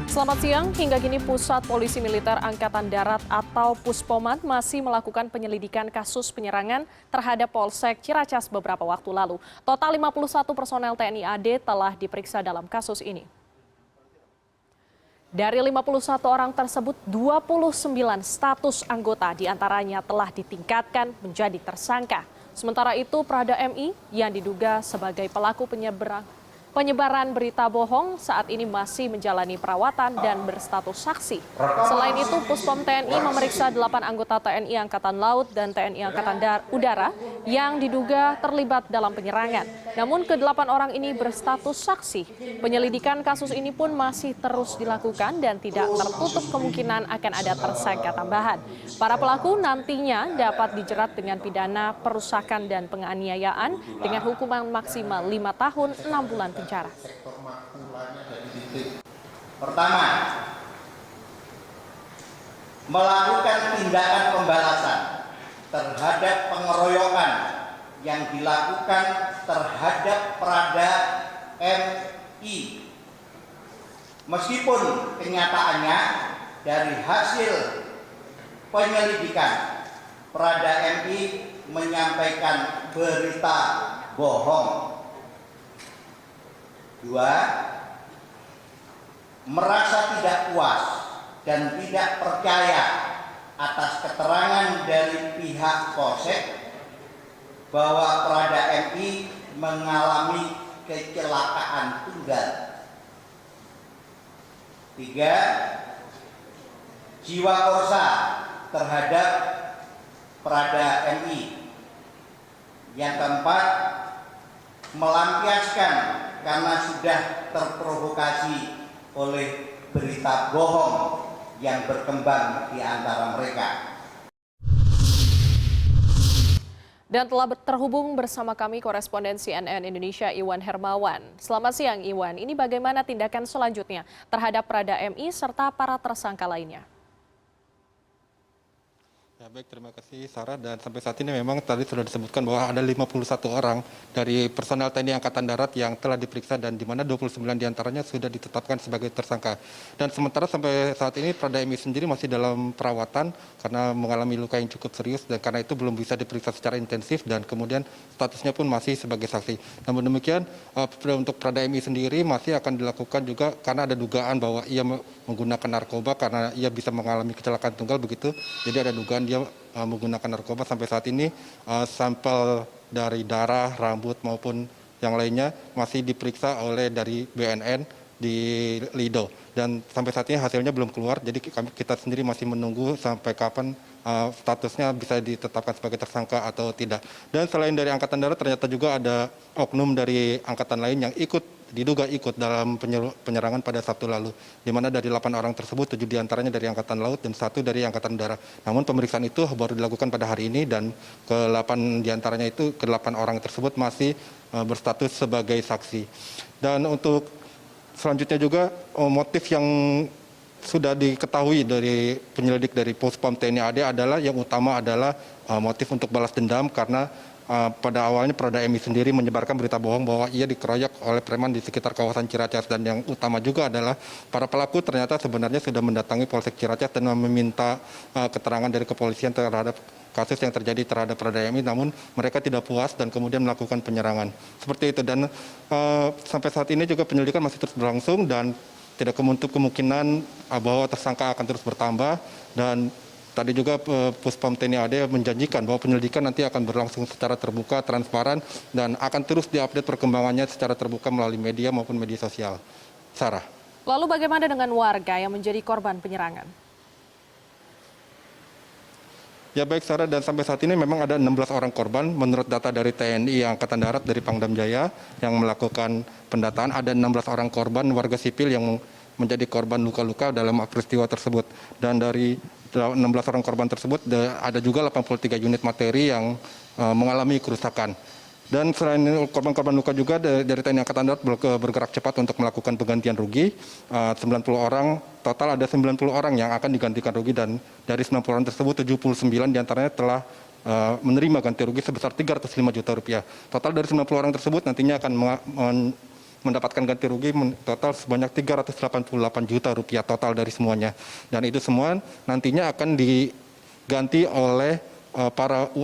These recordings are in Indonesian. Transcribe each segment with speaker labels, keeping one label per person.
Speaker 1: Selamat siang, hingga kini Pusat Polisi Militer Angkatan Darat atau Puspomat masih melakukan penyelidikan kasus penyerangan terhadap Polsek Ciracas beberapa waktu lalu. Total 51 personel TNI AD telah diperiksa dalam kasus ini. Dari 51 orang tersebut, 29 status anggota diantaranya telah ditingkatkan menjadi tersangka. Sementara itu, Prada MI yang diduga sebagai pelaku penyebaran berita bohong saat ini masih menjalani perawatan dan berstatus saksi. Selain itu, Puspom TNI memeriksa 8 anggota TNI Angkatan Laut dan TNI Angkatan Udara yang diduga terlibat dalam penyerangan. Namun ke-8 orang ini berstatus saksi. Penyelidikan kasus ini pun masih terus dilakukan dan tidak tertutup kemungkinan akan ada tersangka tambahan. Para pelaku nantinya dapat dijerat dengan pidana perusakan dan penganiayaan dengan hukuman maksimal 5 tahun 6 bulan penjara.
Speaker 2: Pertama, melakukan tindakan pembalasan terhadap pengeroyokan yang dilakukan terhadap Prada MI. Meskipun kenyataannya dari hasil penyelidikan Prada MI menyampaikan berita bohong. 2. Merasa tidak puas dan tidak percaya atas keterangan dari pihak Polsek bahwa Prada MI mengalami kecelakaan tunggal. 3. Jiwa korsa terhadap Prada MI. Yang keempat, melampiaskan karena sudah terprovokasi oleh berita bohong yang berkembang di antara mereka.
Speaker 1: Dan telah terhubung bersama kami koresponden CNN Indonesia Iwan Hermawan. Selamat siang Iwan, ini bagaimana tindakan selanjutnya terhadap Prada MI serta para tersangka lainnya?
Speaker 3: Ya baik, terima kasih Sarah. Dan sampai saat ini memang tadi sudah disebutkan bahwa ada 51 orang dari personel TNI Angkatan Darat yang telah diperiksa dan di mana 29 diantaranya sudah ditetapkan sebagai tersangka. Dan sementara sampai saat ini Prada MI sendiri masih dalam perawatan karena mengalami luka yang cukup serius dan karena itu belum bisa diperiksa secara intensif dan kemudian statusnya pun masih sebagai saksi. Namun demikian untuk Prada MI sendiri masih akan dilakukan juga karena ada dugaan bahwa ia menggunakan narkoba karena ia bisa mengalami kecelakaan tunggal begitu. Jadi ada dugaan dia menggunakan narkoba. Sampai saat ini sampel dari darah, rambut maupun yang lainnya masih diperiksa oleh dari BNN di Lido dan sampai saat ini hasilnya belum keluar. Jadi kita sendiri masih menunggu sampai kapan statusnya bisa ditetapkan sebagai tersangka atau tidak. Dan selain dari Angkatan Darat ternyata juga ada oknum dari angkatan lain yang diduga ikut dalam penyerangan pada Sabtu lalu, di mana dari 8 orang tersebut 7 diantaranya dari Angkatan Laut dan 1 dari Angkatan Udara. Namun pemeriksaan itu baru dilakukan pada hari ini dan ke-8 diantaranya itu ke-8 orang tersebut masih berstatus sebagai saksi. Dan untuk selanjutnya juga motif yang sudah diketahui dari penyelidik dari Puspom TNI AD adalah yang utama adalah motif untuk balas dendam karena pada awalnya Prada MI sendiri menyebarkan berita bohong bahwa ia dikeroyok oleh preman di sekitar kawasan Ciracas dan yang utama juga adalah para pelaku ternyata sebenarnya sudah mendatangi Polsek Ciracas dan meminta keterangan dari kepolisian terhadap kasus yang terjadi terhadap Prada MI, namun mereka tidak puas dan kemudian melakukan penyerangan. Seperti itu dan sampai saat ini juga penyelidikan masih terus berlangsung dan tidak menutup kemungkinan bahwa tersangka akan terus bertambah dan tadi juga Puspom TNI AD menjanjikan bahwa penyelidikan nanti akan berlangsung secara terbuka, transparan, dan akan terus diupdate perkembangannya secara terbuka melalui media maupun media sosial. Sarah.
Speaker 1: Lalu bagaimana dengan warga yang menjadi korban penyerangan?
Speaker 3: Ya baik Sarah, dan sampai saat ini memang ada 16 orang korban menurut data dari TNI Angkatan Darat dari Pangdam Jaya yang melakukan pendataan. Ada 16 orang korban warga sipil yang menjadi korban luka-luka dalam peristiwa tersebut. Dan dari 16 orang korban tersebut ada juga 83 unit materi yang mengalami kerusakan. Dan selain korban-korban luka juga dari TNI Angkatan Darat bergerak cepat untuk melakukan penggantian rugi. 90 orang, total ada 90 orang yang akan digantikan rugi dan dari 90 orang tersebut 79 diantaranya telah menerima ganti rugi sebesar 305 juta rupiah. Total dari 90 orang tersebut nantinya akan mendapatkan ganti rugi total sebanyak 388 juta rupiah total dari semuanya. Dan itu semua nantinya akan diganti oleh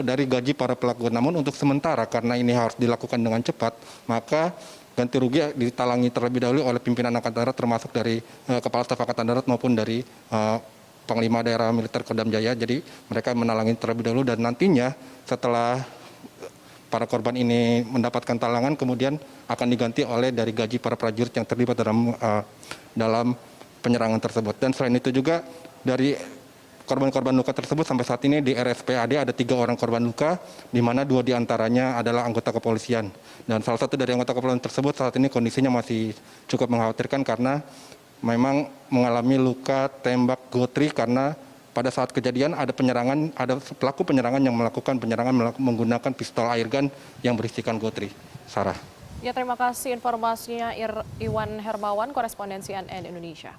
Speaker 3: dari gaji para pelaku. Namun untuk sementara karena ini harus dilakukan dengan cepat, maka ganti rugi ditalangi terlebih dahulu oleh pimpinan Angkatan Darat termasuk dari Kepala Staf Angkatan Darat maupun dari Panglima Daerah Militer Kodam Jaya. Jadi mereka menalangi terlebih dahulu dan nantinya setelah para korban ini mendapatkan talangan kemudian akan diganti oleh dari gaji para prajurit yang terlibat dalam penyerangan tersebut. Dan selain itu juga dari korban-korban luka tersebut sampai saat ini di RSPAD ada 3 orang korban luka, di mana 2 diantaranya adalah anggota kepolisian. Dan salah satu dari anggota kepolisian tersebut saat ini kondisinya masih cukup mengkhawatirkan karena memang mengalami luka tembak gotri karena pada saat kejadian ada pelaku penyerangan yang melakukan penyerangan menggunakan pistol air gun yang berisikan gotri. Sarah.
Speaker 1: Ya, terima kasih informasinya Iwan Hermawan, korespondensi CNN Indonesia.